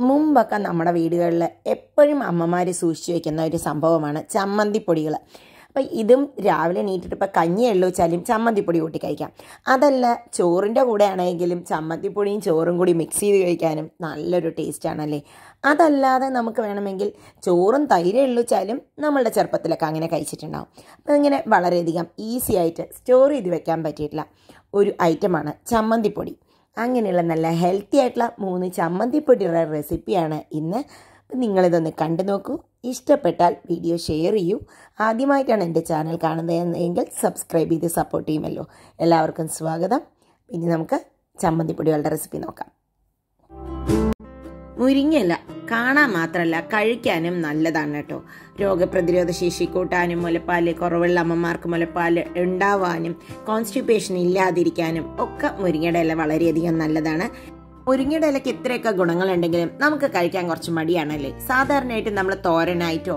മുമ്പൊക്കെ നമ്മുടെ വീടുകളിൽ എപ്പോഴും അമ്മമാർ സൂക്ഷിച്ചു വയ്ക്കുന്ന ഒരു സംഭവമാണ് ചമ്മന്തിപ്പൊടികൾ. അപ്പോൾ ഇതും രാവിലെ എണീറ്റിട്ട് ഇപ്പോൾ കഞ്ഞി വെച്ചാലും ചമ്മന്തിപ്പൊടി കൂട്ടി കഴിക്കാം. അതല്ല ചോറിൻ്റെ കൂടെ ആണെങ്കിലും ചമ്മന്തിപ്പൊടിയും ചോറും കൂടി മിക്സ് ചെയ്ത് കഴിക്കാനും നല്ലൊരു ടേസ്റ്റാണല്ലേ. അതല്ലാതെ നമുക്ക് വേണമെങ്കിൽ ചോറും തൈര് വെച്ചാലും നമ്മളുടെ ചെറുപ്പത്തിലൊക്കെ അങ്ങനെ കഴിച്ചിട്ടുണ്ടാകും. അപ്പോൾ ഇങ്ങനെ വളരെയധികം ഈസി ആയിട്ട് സ്റ്റോർ ചെയ്ത് വെക്കാൻ പറ്റിയിട്ടുള്ള ഒരു ഐറ്റമാണ് ചമ്മന്തിപ്പൊടി. അങ്ങനെയുള്ള നല്ല ഹെൽത്തി ആയിട്ടുള്ള 3 ചമ്മന്തിപ്പൊടിയുടെ റെസിപ്പിയാണ് ഇന്ന്. നിങ്ങളിതൊന്ന് കണ്ടു നോക്കൂ. ഇഷ്ടപ്പെട്ടാൽ വീഡിയോ ഷെയർ ചെയ്യൂ. ആദ്യമായിട്ടാണ് എൻ്റെ ചാനൽ കാണുന്നതെങ്കിൽ സബ്സ്ക്രൈബ് ചെയ്ത് സപ്പോർട്ട് ചെയ്യുമല്ലോ. എല്ലാവർക്കും സ്വാഗതം. ഇനി നമുക്ക് ചമ്മന്തിപ്പൊടികളുടെ റെസിപ്പി നോക്കാം. മുരിങ്ങയില കാണാൻ മാത്രമല്ല കഴിക്കാനും നല്ലതാണ് കേട്ടോ. രോഗപ്രതിരോധ ശേഷി കൂട്ടാനും, മുലപ്പാല് കുറവുള്ള അമ്മമാർക്ക് മുലപ്പാല് ഉണ്ടാവാനും, കോൺസ്റ്റിപ്പേഷൻ ഇല്ലാതിരിക്കാനും ഒക്കെ മുരിങ്ങയുടെ ഇല വളരെയധികം നല്ലതാണ്. മുരിങ്ങയുടെ ഇലയ്ക്ക് ഇത്രയൊക്കെ ഗുണങ്ങളുണ്ടെങ്കിലും നമുക്ക് കഴിക്കാൻ കുറച്ച് മടിയാണല്ലേ. സാധാരണയായിട്ട് നമ്മൾ തോരനായിട്ടോ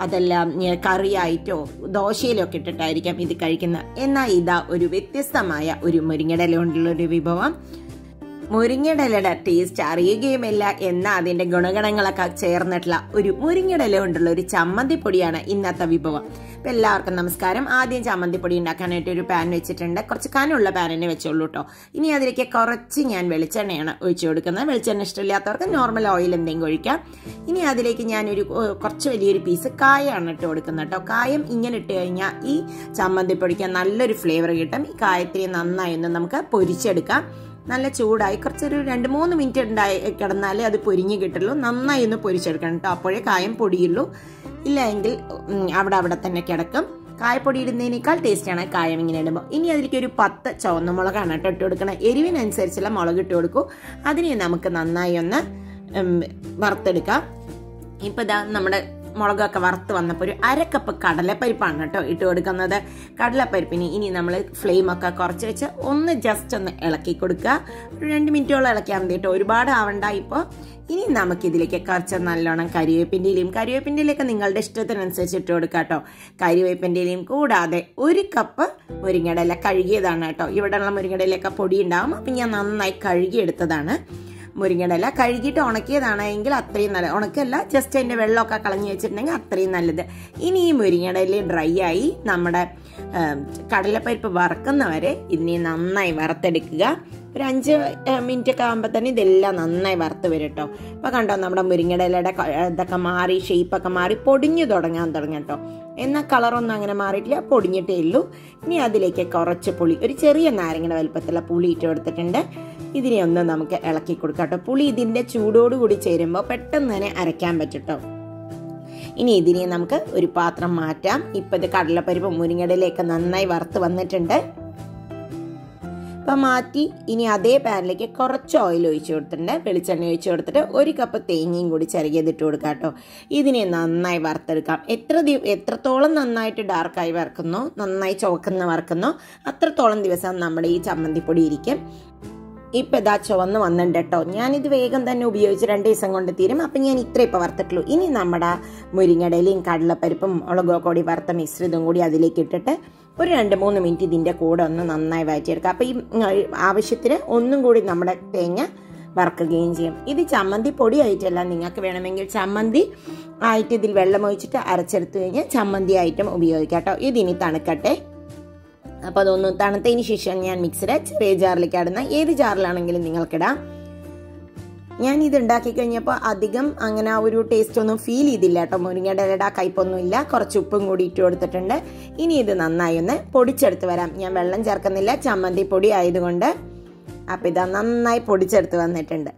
അതെല്ലാം കറിയായിട്ടോ ദോശയിലോ ഒക്കെ ഇട്ടിട്ടായിരിക്കാം ഇത് കഴിക്കുന്നത്. എന്നാൽ ഇതാ ഒരു വ്യത്യസ്തമായ ഒരു മുരിങ്ങയുടെ ഇല കൊണ്ടുള്ളൊരു വിഭവം. മുരിങ്ങയുടെ ഇലയുടെ ടേസ്റ്റ് അറിയുകയുമില്ല എന്നാൽ അതിൻ്റെ ഗുണഗണങ്ങളൊക്കെ ചേർന്നിട്ടുള്ള ഒരു മുരിങ്ങയുടെ ഇല കൊണ്ടുള്ള ഒരു ചമ്മന്തിപ്പൊടിയാണ് ഇന്നത്തെ വിഭവം. അപ്പം എല്ലാവർക്കും നമസ്കാരം. ആദ്യം ചമ്മന്തിപ്പൊടി ഉണ്ടാക്കാനായിട്ട് ഒരു പാൻ വെച്ചിട്ടുണ്ട്. കുറച്ച് കനമുള്ള പാനിനെ വെച്ചോളൂ കേട്ടോ. ഇനി അതിലേക്ക് കുറച്ച് ഞാൻ വെളിച്ചെണ്ണയാണ് ഒഴിച്ചു കൊടുക്കുന്നത്. വെളിച്ചെണ്ണ ഇഷ്ടമില്ലാത്തവർക്ക് നോർമൽ ഓയിൽ എന്തെങ്കിലും ഒഴിക്കാം. ഇനി അതിലേക്ക് ഞാനൊരു കുറച്ച് വലിയൊരു പീസ് കായമാണ് ഇട്ട് കൊടുക്കുന്നത് കേട്ടോ. കായം ഇങ്ങനെ ഇട്ട് കഴിഞ്ഞാൽ ഈ ചമ്മന്തിപ്പൊടിക്ക് നല്ലൊരു ഫ്ലേവർ കിട്ടും. ഈ കായത്തിരി നന്നായി ഒന്ന് നമുക്ക് പൊരിച്ചെടുക്കാം. നല്ല ചൂടായി കുറച്ചൊരു 2-3 മിനിറ്റ് കിടന്നാലേ അത് പൊരിഞ്ഞ് കിട്ടുള്ളൂ. നന്നായി ഒന്ന് പൊരിച്ചെടുക്കണം കേട്ടോ. അപ്പോഴേ കായം പൊടിയുള്ളൂ. ഇല്ല എങ്കിൽ അവിടെ തന്നെ കിടക്കും. കായപ്പൊടി ഇടുന്നതിനേക്കാൾ ടേസ്റ്റാണ് കായം ഇങ്ങനെ ഇടുമ്പോൾ. ഇനി അതിലേക്ക് ഒരു 10 ചുവന്ന മുളകാണ് കേട്ടോ ഇട്ട് കൊടുക്കണം. എരിവിനനുസരിച്ചുള്ള മുളക് ഇട്ട് കൊടുക്കൂ. അതിനെ നമുക്ക് നന്നായി ഒന്ന് വറുത്തെടുക്കാം. ഇപ്പം ഇതാ നമ്മുടെ മുളകൊക്കെ വറുത്ത് വന്നപ്പോൾ ഒരു 1/2 കപ്പ് കടലപ്പരിപ്പാണ് കേട്ടോ ഇട്ട് കൊടുക്കുന്നത്. കടലപ്പരിപ്പിന് ഇനി നമ്മൾ ഫ്ലെയിമൊക്കെ കുറച്ച് വെച്ച് ഒന്ന് ജസ്റ്റ് ഒന്ന് ഇളക്കി കൊടുക്കുക. ഒരു 2 മിനിറ്റോളം ഇളക്കിയാൽ മതി കേട്ടോ. ഒരുപാട് ആവണ്ട. ഇപ്പോൾ ഇനി നമുക്കിതിലേക്ക് കുറച്ച് നല്ലോണം കരിവേപ്പിൻ്റെ ഇലയൊക്കെ നിങ്ങളുടെ ഇഷ്ടത്തിനനുസരിച്ച് ഇട്ട് കൊടുക്കുക കേട്ടോ. കരിവേപ്പിൻ്റെ ഇലയും കൂടാതെ 1 കപ്പ് മുരിങ്ങയുടെ ഇല കഴുകിയതാണ് കേട്ടോ. ഇവിടെയുള്ള മുരിങ്ങയുടെ ഇലയൊക്കെ പൊടി ഉണ്ടാവും. അപ്പം ഞാൻ നന്നായി കഴുകിയെടുത്തതാണ്. മുരിങ്ങയുടെ ഇല കഴുകിയിട്ട് ഉണക്കിയതാണെങ്കിൽ അത്രയും നല്ല, ഉണക്കല്ല ജസ്റ്റ് അതിൻ്റെ വെള്ളമൊക്കെ കളഞ്ഞു വെച്ചിട്ടുണ്ടെങ്കിൽ അത്രയും നല്ലത്. ഇനി ഈ മുരിങ്ങയുടെ ഇല ഡ്രൈ ആയി നമ്മുടെ കടലപ്പരിപ്പ് വറക്കുന്നവരെ ഇതിനെ നന്നായി വറുത്തെടുക്കുക. ഒരു 5 മിനിറ്റ് ഒക്കെ ആകുമ്പോൾ തന്നെ ഇതെല്ലാം നന്നായി വറുത്ത് വരും കേട്ടോ. അപ്പോൾ കണ്ടോ നമ്മുടെ മുരിങ്ങയുടെ ഇലയുടെ ഇതൊക്കെ മാറി ഷേപ്പൊക്കെ മാറി പൊടിഞ്ഞു തുടങ്ങാൻ കേട്ടോ. എന്നാൽ കളറൊന്നും അങ്ങനെ മാറിയിട്ടില്ല, പൊടിഞ്ഞിട്ടേ ഉള്ളൂ. ഇനി അതിലേക്ക് കുറച്ച് പുളി, ഒരു ചെറിയ നാരങ്ങയുടെ വലുപ്പത്തിലുള്ള പുളി ഇട്ട് കൊടുത്തിട്ടുണ്ട്. ഇതിനെ ഒന്ന് നമുക്ക് ഇളക്കി കൊടുക്കാം കേട്ടോ. പുളി ഇതിൻ്റെ ചൂടോടുകൂടി ചേരുമ്പോൾ പെട്ടെന്ന് തന്നെ അരയ്ക്കാൻ പറ്റും കേട്ടോ. ഇനി ഇതിനെ നമുക്ക് ഒരു പാത്രം മാറ്റാം. ഇപ്പം ഇത് കടലപ്പരിപ്പ് മുരിങ്ങയിലേക്ക് നന്നായി വറുത്ത് വന്നിട്ടുണ്ട്. അപ്പം മാറ്റി ഇനി അതേ പാനിലേക്ക് കുറച്ച് ഓയിൽ ഒഴിച്ചു കൊടുത്തിട്ടുണ്ട്. വെളിച്ചെണ്ണ ഒഴിച്ചു കൊടുത്തിട്ട് 1 കപ്പ് തേങ്ങയും കൂടി ചിരകിയതിട്ട് കൊടുക്കാം കേട്ടോ. ഇതിനെ നന്നായി വറുത്തെടുക്കാം. എത്രത്തോളം നന്നായിട്ട് ഡാർക്കായി വറുക്കുന്നോ, നന്നായി വറുക്കുന്നോ അത്രത്തോളം ദിവസം നമ്മുടെ ഈ ചമ്മന്തിപ്പൊടി ഇരിക്കും. ഇപ്പം ഇതാ ചുവന്ന് വന്നിട്ടുണ്ട് കേട്ടോ. ഞാനിത് വേഗം തന്നെ ഉപയോഗിച്ച് 2 ദിവസം കൊണ്ട് തീരും. അപ്പം ഞാൻ ഇത്ര ഇപ്പോൾ വറുത്തിട്ടുള്ളൂ. ഇനി നമ്മുടെ മുരിങ്ങയുടെ ഇലയും കടലപ്പരിപ്പും മുളകൊടി വറുത്ത മിശ്രിതം കൂടി അതിലേക്ക് ഇട്ടിട്ട് ഒരു 2-3 മിനിറ്റ് ഇതിൻ്റെ കൂടെ ഒന്ന് നന്നായി വഴറ്റിയെടുക്കുക. അപ്പോൾ ഈ ആവശ്യത്തിന് ഒന്നും കൂടി നമ്മുടെ തേങ്ങ വറുക്കുകയും ചെയ്യും. ഇത് ചമ്മന്തി പൊടി ആയിട്ടല്ല, നിങ്ങൾക്ക് വേണമെങ്കിൽ ചമ്മന്തി ആയിട്ട് ഇതിൽ വെള്ളം ഒഴിച്ചിട്ട് അരച്ചെടുത്ത് കഴിഞ്ഞാൽ ചമ്മന്തി ആയിട്ടും ഉപയോഗിക്കാം കേട്ടോ. ഇതിനി തണുക്കട്ടെ. അപ്പോൾ അതൊന്ന് തണുത്തതിന് ശേഷം ഞാൻ മിക്സിയുടെ ചെറിയ ജാറിലേക്ക് ഇടുന്ന, ഏത് ജാറിലാണെങ്കിലും നിങ്ങൾക്കിടാം. ഞാൻ ഇത് ഉണ്ടാക്കി കഴിഞ്ഞപ്പോൾ അധികം അങ്ങനെ ആ ഒരു ടേസ്റ്റ് ഒന്നും ഫീൽ ചെയ്തില്ല കേട്ടോ. മുരിങ്ങയുടെ ഇലയുടെ കയ്പൊന്നും ഇല്ല. കുറച്ച് ഉപ്പും കൂടി ഇട്ട് കൊടുത്തിട്ടുണ്ട്. ഇനി ഇത് നന്നായി ഒന്ന് പൊടിച്ചെടുത്ത് വരാം. ഞാൻ വെള്ളം ചേർക്കുന്നില്ല, ചമ്മന്തി പൊടി ആയതുകൊണ്ട്. അപ്പം ഇതാ നന്നായി പൊടിച്ചെടുത്ത് വന്നിട്ടുണ്ട്.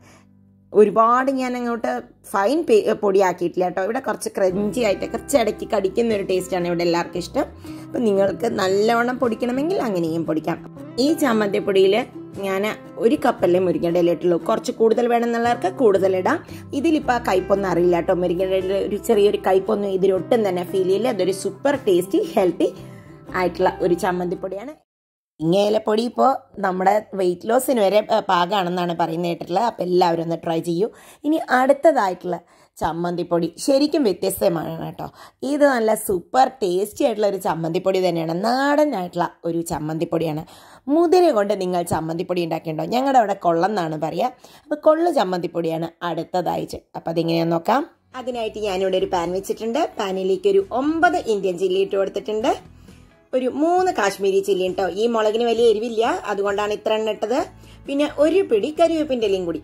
ഒരുപാട് ഞാൻ അങ്ങോട്ട് ഫൈൻ പൊടിയാക്കിയിട്ടില്ല കേട്ടോ. ഇവിടെ കുറച്ച് ക്രഞ്ചി ആയിട്ട് കുറച്ച് ഇടയ്ക്ക് കടിക്കുന്ന ഒരു ടേസ്റ്റാണ് ഇവിടെ എല്ലാവർക്കും ഇഷ്ടം. അപ്പം നിങ്ങൾക്ക് നല്ലവണ്ണം പൊടിക്കണമെങ്കിൽ അങ്ങനെയും പൊടിക്കാം. ഈ ചമ്മന്തിപ്പൊടിയിൽ ഞാൻ 1 കപ്പല്ലേ മുരിങ്ങയുടെ ഇല ഇട്ടുള്ളൂ. കുറച്ച് കൂടുതൽ വേണമെന്നുള്ളവർക്ക് കൂടുതലിടാം. ഇതിലിപ്പോൾ ആ കയ്പൊന്നും അറിയില്ല കേട്ടോ. മുരിങ്ങയുടെ ഇല ഒരു ചെറിയൊരു കയ്പൊന്നും ഇതിലൊട്ടും തന്നെ ഫീൽ ചെയ്യില്ല. അതൊരു സൂപ്പർ ടേസ്റ്റി ഹെൽത്തി ആയിട്ടുള്ള ഒരു ചമ്മന്തിപ്പൊടിയാണ്. ഇങ്ങയിലപ്പൊടി ഇപ്പോൾ നമ്മുടെ വെയിറ്റ് ലോസിന് വരെ പാകമാണെന്നാണ് പറയുന്നത് കേട്ടിട്ടുള്ളത്. അപ്പോൾ എല്ലാവരും ഒന്ന് ട്രൈ ചെയ്യൂ. ഇനി അടുത്തതായിട്ടുള്ള ചമ്മന്തിപ്പൊടി ശരിക്കും വ്യത്യസ്തമാണ് കേട്ടോ. ഇത് നല്ല സൂപ്പർ ടേസ്റ്റി ആയിട്ടുള്ള ഒരു ചമ്മന്തിപ്പൊടി തന്നെയാണ്. നാടനായിട്ടുള്ള ഒരു ചമ്മന്തിപ്പൊടിയാണ്. മുതിര കൊണ്ട് നിങ്ങൾ ചമ്മന്തിപ്പൊടി ഉണ്ടാക്കിയിട്ടുണ്ടോ? ഞങ്ങളുടെ അവിടെ കൊള്ളെന്നാണ് പറയുക. അപ്പോൾ കൊള്ളു ചമ്മന്തിപ്പൊടിയാണ് അടുത്തതായിട്ട്. അപ്പോൾ അതിങ്ങനെയാന്ന് നോക്കാം. അതിനായിട്ട് ഞാനിവിടെ ഒരു പാൻ വെച്ചിട്ടുണ്ട്. പാനിലേക്ക് ഒരു 9 ഇന്ത്യൻ ചില്ലി ഇട്ട് കൊടുത്തിട്ടുണ്ട്. ഒരു 3 കാശ്മീരി ചില്ലി കേട്ടോ. ഈ മുളകിന് വലിയ എരിവില്ല, അതുകൊണ്ടാണ് ഇത്ര എണ്ണ ഇട്ടത്. പിന്നെ ഒരു പിടി കരിവേപ്പിൻ്റെ ഇലയും കൂടി.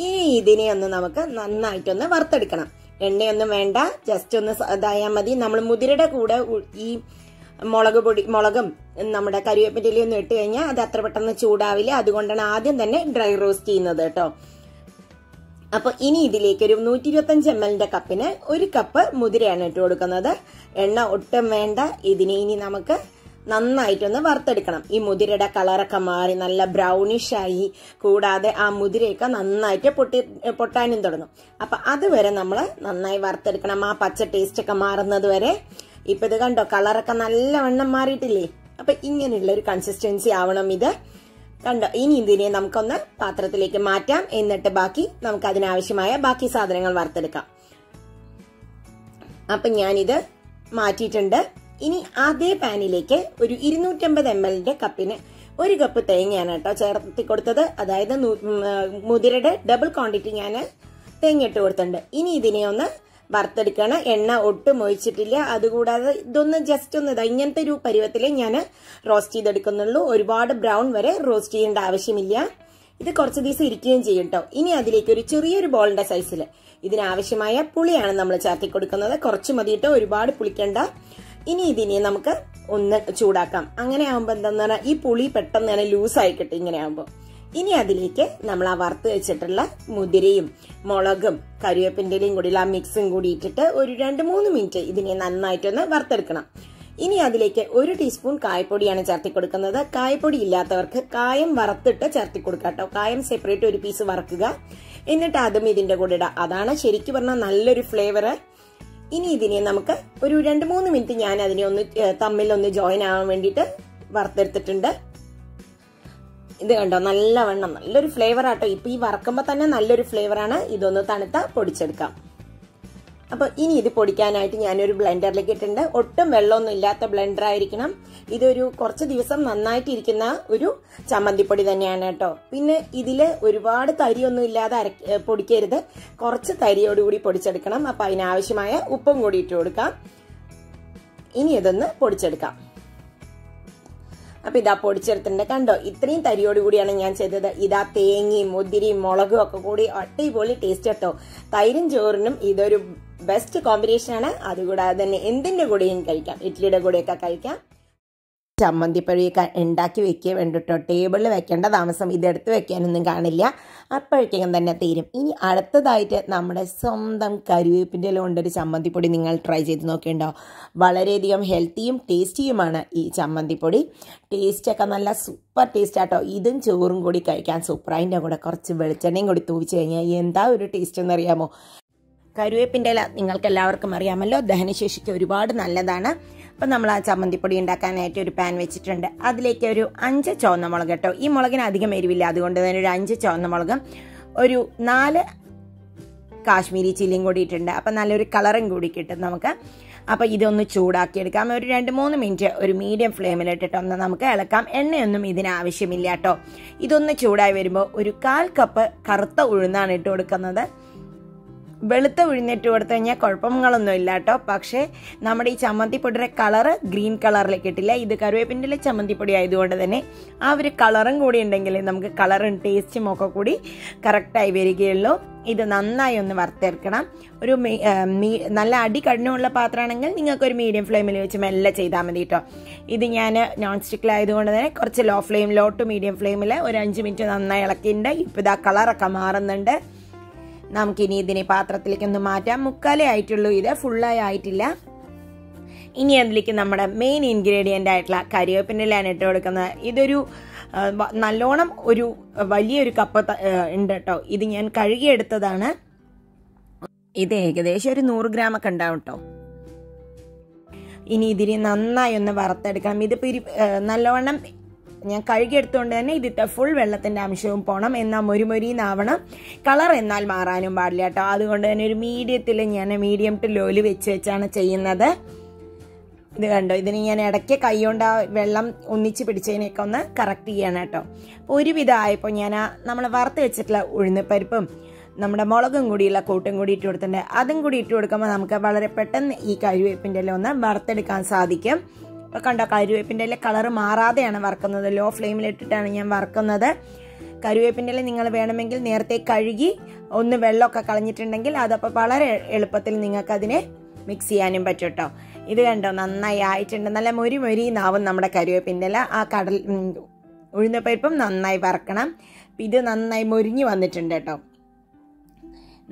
ഇനി ഇതിനെ ഒന്ന് നമുക്ക് നന്നായിട്ടൊന്ന് വറുത്തെടുക്കണം. എണ്ണയൊന്നും വേണ്ട, ജസ്റ്റ് ഒന്ന് ഇതായാൽ മതി. നമ്മൾ മുതിരയുടെ കൂടെ ഈ മുളകും നമ്മുടെ കരിവേപ്പിൻ്റെ ഇലയൊന്നും ഇട്ട് കഴിഞ്ഞാൽ അത് അത്ര പെട്ടെന്ന് ചൂടാവില്ല. അതുകൊണ്ടാണ് ആദ്യം തന്നെ ഡ്രൈ റോസ്റ്റ് ചെയ്യുന്നത് കേട്ടോ. അപ്പോൾ ഇനി ഇതിലേക്ക് ഒരു 125 ml കപ്പിന് 1 കപ്പ് മുതിരയാണ് ഇട്ട് കൊടുക്കുന്നത്. എണ്ണ ഒട്ടും വേണ്ട. ഇതിനെ ഇനി നമുക്ക് നന്നായിട്ടൊന്ന് വറുത്തെടുക്കണം. ഈ മുതിരയുടെ കളറൊക്കെ മാറി നല്ല ബ്രൗണിഷ് ആയി, കൂടാതെ ആ മുതിരയൊക്കെ നന്നായിട്ട് പൊട്ടാനും തുടങ്ങും. അപ്പൊ അതുവരെ നമ്മൾ നന്നായി വറുത്തെടുക്കണം, ആ പച്ച ടേസ്റ്റ് ഒക്കെ മാറുന്നത് വരെ. ഇപ്പൊ ഇത് കണ്ടോ, കളറൊക്കെ നല്ലവണ്ണം മാറിയിട്ടില്ലേ? അപ്പൊ ഇങ്ങനെയുള്ള ഒരു കൺസിസ്റ്റൻസി ആവണം ഇത്. കണ്ടോ? ഇനി ഇതിനെ നമുക്കൊന്ന് പാത്രത്തിലേക്ക് മാറ്റാം. എന്നിട്ട് നമുക്ക് അതിനാവശ്യമായ ബാക്കി സാധനങ്ങൾ വറുത്തെടുക്കാം. അപ്പൊ ഞാനിത് മാറ്റിയിട്ടുണ്ട്. ഇനി അതേ പാനിലേക്ക് ഒരു 250 ml കപ്പിന് 1 കപ്പ് തേങ്ങയാണ് കേട്ടോ ചേർത്തി കൊടുത്തത്. അതായത് മുതിരയുടെ ഡബിൾ ക്വാണ്ടിറ്റി ഞാൻ തേങ്ങ ഇട്ട് കൊടുത്തിട്ടുണ്ട്. ഇനി ഇതിനെ ഒന്ന് വറുത്തെടുക്കുകയാണ്. എണ്ണ ഒട്ടും ഒഴിച്ചിട്ടില്ല. അതുകൂടാതെ ഇതൊന്ന് ജസ്റ്റ് ഒന്ന് ഇങ്ങനത്തെ ഒരു പരുവത്തിൽ ഞാൻ റോസ്റ്റ് ചെയ്തെടുക്കുന്നുള്ളൂ. ഒരുപാട് ബ്രൗൺ വരെ റോസ്റ്റ് ചെയ്യേണ്ട ആവശ്യമില്ല. ഇത് കുറച്ച് ദിവസം ഇരിക്കുകയും ചെയ്യും കേട്ടോ. ഇനി അതിലേക്ക് ഒരു ചെറിയൊരു ബോളിന്റെ സൈസിൽ ഇതിനാവശ്യമായ പുളിയാണ് നമ്മൾ ചേർത്തി കൊടുക്കുന്നത്. കുറച്ച് മതിയിട്ട് ഒരുപാട് പുളിക്കണ്ട. ഇനി ഇതിനെ നമുക്ക് ഒന്ന് ചൂടാക്കാം. അങ്ങനെ ആകുമ്പോൾ എന്താന്ന് പറഞ്ഞാൽ ഈ പുളി പെട്ടെന്ന് തന്നെ ലൂസായി കിട്ടും ഇങ്ങനെ ആകുമ്പോൾ. ഇനി അതിലേക്ക് നമ്മൾ ആ വറുത്ത് വെച്ചിട്ടുള്ള മുതിരയും മുളകും കരിവേപ്പിൻ്റെ ഇലയും കൂടിയുള്ള ആ മിക്സും കൂടി ഇട്ടിട്ട് ഒരു 2-3 മിനിറ്റ് ഇതിനെ നന്നായിട്ടൊന്ന് വറുത്തെടുക്കണം. ഇനി അതിലേക്ക് 1 ടീസ്പൂൺ കായപ്പൊടിയാണ് ചേർത്തി കൊടുക്കുന്നത്. കായപ്പൊടി ഇല്ലാത്തവർക്ക് കായം വറുത്തിട്ട് ചേർത്തി കൊടുക്കാം കേട്ടോ. കായം സെപ്പറേറ്റ് ഒരു പീസ് വറുക്കുക, എന്നിട്ട് അതും ഇതിന്റെ കൂടെ ഇടാം. അതാണ് ശരിക്കും പറഞ്ഞാൽ നല്ലൊരു ഫ്ലേവർ. ഇനി ഇതിനെ നമുക്ക് ഒരു 2-3 മിനിറ്റ് ഞാൻ അതിനെ ഒന്ന് തമ്മിലൊന്ന് ജോയിൻ ആവാൻ വേണ്ടിയിട്ട് വറുത്തെടുത്തിട്ടുണ്ട്. ഇത് കണ്ടോ, നല്ലവണ്ണം നല്ലൊരു ഫ്ലേവർ ആട്ടോ. ഇപ്പൊ ഈ വറക്കുമ്പോ തന്നെ നല്ലൊരു ഫ്ലേവറാണ്. ഇതൊന്ന് തണുത്ത പൊടിച്ചെടുക്കാം. അപ്പൊ ഇനി ഇത് പൊടിക്കാനായിട്ട് ഞാനൊരു ബ്ലെൻഡറിലേക്ക് ഇട്ടിട്ടുണ്ട്. ഒട്ടും വെള്ളമൊന്നും ഇല്ലാത്ത ബ്ലെൻഡർ ആയിരിക്കണം. ഇതൊരു കുറച്ച് ദിവസം നന്നായിട്ട് ഇരിക്കുന്ന ഒരു ചമ്മന്തിപ്പൊടി തന്നെയാണ് കേട്ടോ. പിന്നെ ഇതില് ഒരുപാട് തരിയൊന്നും ഇല്ലാതെ പൊടിക്കരുത്, കുറച്ച് തരിയോടുകൂടി പൊടിച്ചെടുക്കണം. അപ്പൊ അതിനാവശ്യമായ ഉപ്പും കൂടി ഇട്ട് കൊടുക്കാം. ഇനി ഇതൊന്ന് പൊടിച്ചെടുക്കാം. അപ്പൊ ഇതാ പൊടിച്ചെടുത്തിട്ടുണ്ട്. കണ്ടോ, ഇത്രയും തരിയോടുകൂടിയാണ് ഞാൻ ചെയ്തത്. ഇതാ തേങ്ങയും മുതിരയും മുളകും ഒക്കെ കൂടി അടിപൊളി ടേസ്റ്റ് കേട്ടോ. തൈരും ചോറിനും ഇതൊരു ബെസ്റ്റ് കോമ്പിനേഷൻ ആണ്. അതുകൂടാതെ തന്നെ എന്തിന്റെ കൂടെയും കഴിക്കാം, ഇഡ്ഡലിയുടെ കൂടെയൊക്കെ കഴിക്കാം. ചമ്മന്തിപ്പൊടിയൊക്കെ ഉണ്ടാക്കി വെക്കുക വേണ്ടിട്ടോ. ടേബിളിൽ വെക്കേണ്ട താമസം, ഇതെടുത്ത് വെക്കാനൊന്നും കാണില്ല, അപ്പോഴേക്കും തന്നെ തീരും. ഇനി അടുത്തതായിട്ട് നമ്മുടെ സ്വന്തം കരിവേപ്പിൻ്റെ ഇല കൊണ്ടൊരു ചമ്മന്തിപ്പൊടി നിങ്ങൾ ട്രൈ ചെയ്ത് നോക്കിയിട്ടുണ്ടോ? വളരെയധികം ഹെൽത്തിയും ടേസ്റ്റിയുമാണ് ഈ ചമ്മന്തിപ്പൊടി. ടേസ്റ്റൊക്കെ നല്ല സൂപ്പർ ടേസ്റ്റ് ആട്ടോ. ഇതും ചോറും കൂടി കഴിക്കാൻ സൂപ്പർ. അതിൻ്റെ കൂടെ കുറച്ച് വെളിച്ചെണ്ണയും കൂടി തൂവിച്ച് കഴിഞ്ഞാൽ എന്താ ഒരു ടേസ്റ്റ് എന്നറിയാമോ? കരിവേപ്പിൻ്റെ ഇല നിങ്ങൾക്ക് എല്ലാവർക്കും അറിയാമല്ലോ, ദഹനശേഷിക്ക് ഒരുപാട് നല്ലതാണ്. അപ്പം നമ്മൾ ആ ചമ്മന്തിപ്പൊടി ഉണ്ടാക്കാനായിട്ട് ഒരു പാൻ വെച്ചിട്ടുണ്ട്. അതിലേക്ക് ഒരു 5 ചുവന്ന മുളക് കേട്ടോ. ഈ മുളകിന് അധികം എരിവില്ല, അതുകൊണ്ട് തന്നെ ഒരു 5 ചുവന്ന മുളകും ഒരു 4 കാശ്മീരി ചില്ലിയും കൂടി ഇട്ടിട്ടുണ്ട്. അപ്പം നല്ലൊരു കളറും കൂടി കിട്ടും നമുക്ക്. അപ്പോൾ ഇതൊന്ന് ചൂടാക്കിയെടുക്കാം. ഒരു 2-3 മിനിറ്റ് ഒരു മീഡിയം ഫ്ലെയിമിലിട്ടിട്ടൊന്ന് നമുക്ക് ഇളക്കാം. എണ്ണയൊന്നും ഇതിന് ആവശ്യമില്ല കേട്ടോ. ഇതൊന്ന് ചൂടായി വരുമ്പോൾ ഒരു 1/4 കപ്പ് കറുത്ത ഉഴുന്നാണ് ഇട്ട് കൊടുക്കുന്നത്. വെളുത്ത ഉഴുന്നിട്ട് കൊടുത്തു കഴിഞ്ഞാൽ കുഴപ്പങ്ങളൊന്നും ഇല്ല കേട്ടോ. പക്ഷേ നമ്മുടെ ഈ ചമ്മന്തിപ്പൊടിയുടെ കളറ് ഗ്രീൻ കളറിലേക്ക് കിട്ടില്ല. ഇത് കറിവേപ്പിൻ്റെ ചമ്മന്തിപ്പൊടി ആയതുകൊണ്ട് തന്നെ ആ ഒരു കളറും കൂടി ഉണ്ടെങ്കിൽ നമുക്ക് കളറും ടേസ്റ്റും ഒക്കെ കൂടി കറക്റ്റായി വരികയുള്ളൂ. ഇത് നന്നായി ഒന്ന് വറുത്തെടുക്കണം. ഒരു നല്ല അടി കഠിനമുള്ള പാത്രമാണെങ്കിൽ നിങ്ങൾക്കൊരു മീഡിയം ഫ്ലെയിമിൽ വെച്ച് മെല്ലെ ചെയ്താൽ മതി കേട്ടോ. ഇത് ഞാൻ നോൺ സ്റ്റിക്കിലായതുകൊണ്ട് തന്നെ കുറച്ച് ലോ ടു മീഡിയം ഫ്ലെയിമിൽ ഒരു 5 മിനിറ്റ് നന്നായി ഇളക്കിയിട്ടുണ്ട്. ഇപ്പോൾ ഇതാ കളറൊക്കെ മാറുന്നുണ്ട്. നമുക്കിനി ഇതിനെ പാത്രത്തിലേക്ക് ഒന്ന് മാറ്റാം. മുക്കാലേ ആയിട്ടുള്ളൂ, ഇത് ഫുള്ളായി ആയിട്ടില്ല. ഇനി അതിലേക്ക് നമ്മുടെ മെയിൻ ഇൻഗ്രീഡിയൻ്റ് ആയിട്ടുള്ള കരിവേപ്പിൻ്റെ ഇലയാണ് ഇട്ട് കൊടുക്കുന്നത്. ഇതൊരു നല്ലോണം ഒരു വലിയൊരു കപ്പ് ഉണ്ട് കേട്ടോ. ഇത് ഞാൻ കഴുകിയെടുത്തതാണ്. ഇത് ഏകദേശം ഒരു 100 ഗ്രാമൊക്കെ ഉണ്ടാവും കേട്ടോ. ഇനി ഇതിനെ നന്നായി ഒന്ന് വറുത്തെടുക്കണം. ഇതിപ്പോൾ നല്ലോണം ഞാൻ കഴുകിയെടുത്തുകൊണ്ട് തന്നെ ഇതിത്തെ ഫുൾ വെള്ളത്തിൻ്റെ അംശവും പോകണം, എന്നാൽ മൊരിമൊരിന്നാവണം. കളർ എന്നാൽ മാറാനും പാടില്ല കേട്ടോ. അതുകൊണ്ട് തന്നെ ഒരു മീഡിയം ടു ലോയിൽ വെച്ചാണ് ചെയ്യുന്നത്. ഇത് കണ്ടോ, ഇതിന് ഞാൻ ഇടയ്ക്ക് കൈകൊണ്ട് ആ വെള്ളം ഒന്നിച്ച് പിടിച്ചതിനൊക്കെ ഒന്ന് കറക്റ്റ് ചെയ്യണം കേട്ടോ. അപ്പോൾ ഒരുവിധം ആയപ്പോൾ ഞാൻ നമ്മൾ വറുത്ത് വെച്ചിട്ടുള്ള ഉഴുന്നപ്പരിപ്പും നമ്മുടെ മുളകും കൂടിയുള്ള കൂട്ടും കൂടി ഇട്ട് കൊടുത്തിട്ടുണ്ട്. അതും കൂടി ഇട്ട് കൊടുക്കുമ്പോൾ നമുക്ക് വളരെ പെട്ടെന്ന് ഈ കറിവേപ്പിൻ്റെ ഇല ഒന്ന് വറുത്തെടുക്കാൻ സാധിക്കും. അപ്പോൾ കണ്ടോ, കറിവേപ്പിൻ്റെ ഇല കളറ് മാറാതെയാണ് വറുക്കുന്നത്. ലോ ഫ്ലെയിമിലിട്ടിട്ടാണ് ഞാൻ വറുക്കുന്നത്. കറിവേപ്പിൻ്റെ ഇല നിങ്ങൾ വേണമെങ്കിൽ നേരത്തെ കഴുകി ഒന്ന് വെള്ളമൊക്കെ കളഞ്ഞിട്ടുണ്ടെങ്കിൽ അതപ്പോൾ വളരെ എളുപ്പത്തിൽ നിങ്ങൾക്കതിനെ മിക്സ് ചെയ്യാനും പറ്റും കേട്ടോ. ഇത് കണ്ടോ, നന്നായി ആയിട്ടുണ്ട്. നല്ല മൊരിനാവും നമ്മുടെ കറിവേപ്പിൻ്റെ ഇല. ആ ഉഴുന്നപ്പരിപ്പും നന്നായി വറക്കണം. ഇത് നന്നായി മൊരിഞ്ഞ് വന്നിട്ടുണ്ട് കേട്ടോ.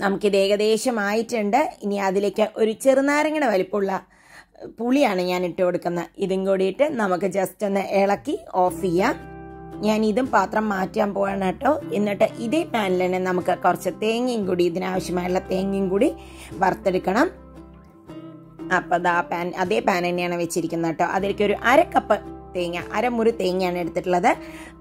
നമുക്കിത് ഏകദേശം ആയിട്ടുണ്ട്. ഇനി അതിലേക്ക് ഒരു ചെറുനാരങ്ങയുടെ വലിപ്പമുള്ള പുളിയാണ് ഞാൻ ഇട്ട് കൊടുക്കുന്നത്. ഇതും കൂടിയിട്ട് നമുക്ക് ജസ്റ്റ് ഒന്ന് ഇളക്കി ഓഫ് ചെയ്യാം. ഞാൻ ഇതും പാത്രം മാറ്റാൻ പോവാണ് കേട്ടോ. എന്നിട്ട് ഇതേ പാനിൽ തന്നെ നമുക്ക് കുറച്ച് തേങ്ങയും കൂടി, ഇതിനാവശ്യമായുള്ള തേങ്ങയും കൂടി വറുത്തെടുക്കണം. അപ്പോൾ അതേ പാൻ തന്നെയാണ് വെച്ചിരിക്കുന്നത് കേട്ടോ. അതിലേക്ക് ഒരു 1/2 കപ്പ് തേങ്ങ, 1/2 മുറി തേങ്ങയാണ് എടുത്തിട്ടുള്ളത്.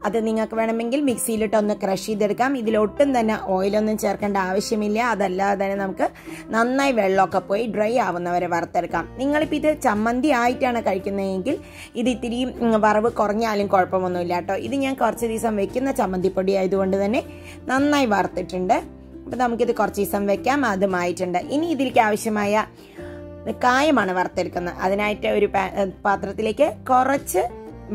അത് നിങ്ങൾക്ക് വേണമെങ്കിൽ മിക്സിയിലിട്ട് ഒന്ന് ക്രഷ് ചെയ്തെടുക്കാം. ഇതിലൊട്ടും തന്നെ ഓയിലൊന്നും ചേർക്കേണ്ട ആവശ്യമില്ല. അതല്ലാതെ തന്നെ നമുക്ക് നന്നായി വെള്ളമൊക്കെ പോയി ഡ്രൈ ആവുന്നവരെ വറുത്തെടുക്കാം. നിങ്ങളിപ്പോൾ ഇത് ചമ്മന്തി ആയിട്ടാണ് കഴിക്കുന്നതെങ്കിൽ ഇത് ഇത്തിരി വറവ് കുറഞ്ഞാലും കുഴപ്പമൊന്നുമില്ല കേട്ടോ. ഇത് ഞാൻ കുറച്ച് ദിവസം വെക്കുന്ന ചമ്മന്തിപ്പൊടി ആയതുകൊണ്ട് തന്നെ നന്നായി വറുത്തിട്ടുണ്ട്. അപ്പോൾ നമുക്കിത് കുറച്ച് ദിവസം വെക്കാം. അതുമായിട്ടുണ്ട്. ഇനി ഇതിലേക്ക് ആവശ്യമായ കായമാണ് വറുത്തെടുക്കുന്നത്. അതിനായിട്ട് ഒരു പാത്രത്തിലേക്ക് കുറച്ച്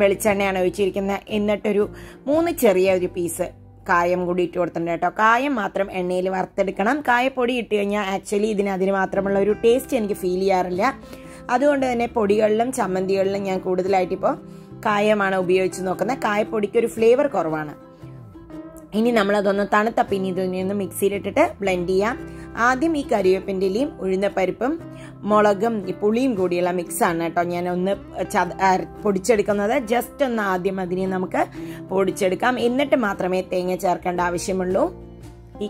വെളിച്ചെണ്ണയാണ് ഒഴിച്ചിരിക്കുന്നത്. എന്നിട്ടൊരു 3 ചെറിയ ഒരു പീസ് കായം കൂടി ഇട്ട് കൊടുത്തിട്ടുണ്ട് കേട്ടോ. കായം മാത്രം എണ്ണയിൽ വറുത്തെടുക്കണം. കായപ്പൊടി ഇട്ട് കഴിഞ്ഞാൽ ആക്ച്വലി അതിന് മാത്രമുള്ള ഒരു ടേസ്റ്റ് എനിക്ക് ഫീൽ ചെയ്യാറില്ല. അതുകൊണ്ട് തന്നെ പൊടികളിലും ചമ്മന്തികളിലും ഞാൻ കൂടുതലായിട്ടിപ്പോൾ കായമാണ് ഉപയോഗിച്ച് നോക്കുന്നത്. കായപ്പൊടിക്ക് ഒരു ഫ്ലേവർ കുറവാണ്. ഇനി നമ്മളതൊന്ന് തണുത്ത പിന്നെ ഇതിനൊന്ന് മിക്സിയിലിട്ടിട്ട് ബ്ലെൻഡ് ചെയ്യാം. ആദ്യം ഈ കറിവേപ്പിൻ്റെ ഇലയും ഉഴുന്നപ്പരിപ്പും മുളകും പുളിയും കൂടിയുള്ള മിക്സാണ് കേട്ടോ ഞാൻ ഒന്ന് പൊടിച്ചെടുക്കുന്നത്. ജസ്റ്റ് ഒന്ന് ആദ്യം അതിനെ നമുക്ക് പൊടിച്ചെടുക്കാം. എന്നിട്ട് മാത്രമേ തേങ്ങ ചേർക്കേണ്ട ആവശ്യമുള്ളൂ. ഈ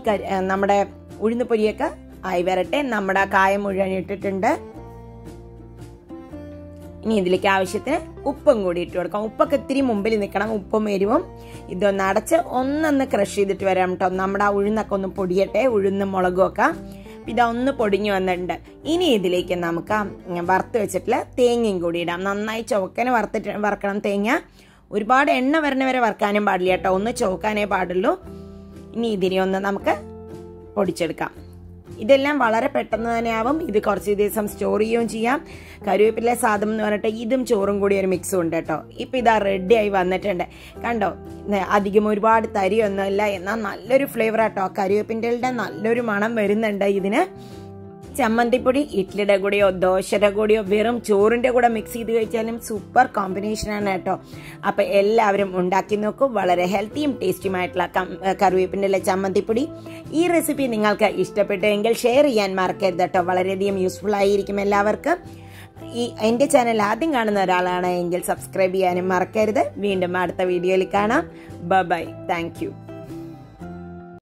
നമ്മുടെ ഉഴുന്നുപൊരിയൊക്കെ ആയി വരട്ടെ. നമ്മുടെ കായം മുഴുവൻ ഇട്ടിട്ടുണ്ട്. ഇനി ഇതിലേക്ക് ആവശ്യത്തിന് ഉപ്പും കൂടി ഇട്ട് കൊടുക്കാം. ഉപ്പൊക്കെ ഇത്തിരി മുമ്പിൽ നിൽക്കണം. ഉപ്പും എരിവും ഇതൊന്ന് അടച്ച് ഒന്നൊന്ന് ക്രഷ് ചെയ്തിട്ട് വരാം കേട്ടോ. നമ്മുടെ ആ ഉഴുന്നൊക്കെ ഒന്ന് പൊടിയട്ടെ, ഉഴുന്നും മുളകും ഒക്കെ. ഇതൊന്ന് പൊടിഞ്ഞു വന്നിട്ടുണ്ട്. ഇനി ഇതിലേക്ക് നമുക്ക് വറുത്ത് വെച്ചിട്ടുള്ള തേങ്ങയും കൂടി ഇടാം. നന്നായി ചുവക്കനെ വറക്കണം തേങ്ങ. ഒരുപാട് എണ്ണ വരണ വരെ വറുക്കാനും പാടില്ല കേട്ടോ. ഒന്ന് ചുവക്കാനേ പാടുള്ളൂ. ഇനി ഇതിനെ ഒന്ന് നമുക്ക് പൊടിച്ചെടുക്കാം. ഇതെല്ലാം വളരെ പെട്ടെന്ന് തന്നെ ആവും. ഇത് കുറച്ച് ദിവസം സ്റ്റോർ ചെയ്യുകയും ചെയ്യാം. കറിവേപ്പില സാദം എന്ന് പറഞ്ഞിട്ട് ഇതും ചോറും കൂടി ഒരു മിക്സും ഉണ്ട് കേട്ടോ. ഇപ്പം ഇതാ റെഡി ആയി വന്നിട്ടുണ്ട്. കണ്ടോ, അധികം ഒരുപാട് തരിയൊന്നുമില്ല, എന്നാൽ നല്ലൊരു ഫ്ലേവർ ആട്ടോ. കറിവേപ്പിൻ്റെ നല്ലൊരു മണം വരുന്നുണ്ട് ഇതിന്. ചമ്മന്തിപ്പൊടി ഇഡ്ഡലിയുടെ കൂടെയോ ദോശയുടെ കൂടെയോ വെറും ചോറിൻ്റെ കൂടെ മിക്സ് ചെയ്ത് കഴിച്ചാലും സൂപ്പർ കോമ്പിനേഷനാണ് കേട്ടോ. അപ്പം എല്ലാവരും ഉണ്ടാക്കി നോക്കൂ. വളരെ ഹെൽത്തിയും ടേസ്റ്റിയുമായിട്ടുള്ള കറിവേപ്പിൻ്റെ ചമ്മന്തിപ്പൊടി. ഈ റെസിപ്പി നിങ്ങൾക്ക് ഇഷ്ടപ്പെട്ടെങ്കിൽ ഷെയർ ചെയ്യാൻ മറക്കരുത് കേട്ടോ. വളരെയധികം യൂസ്ഫുൾ ആയിരിക്കും എല്ലാവർക്കും. എൻ്റെ ചാനൽ ആദ്യം കാണുന്ന ഒരാളാണ് എങ്കിൽ സബ്സ്ക്രൈബ് ചെയ്യാനും മറക്കരുത്. വീണ്ടും അടുത്ത വീഡിയോയിൽ കാണാം. ബൈ. Thank you.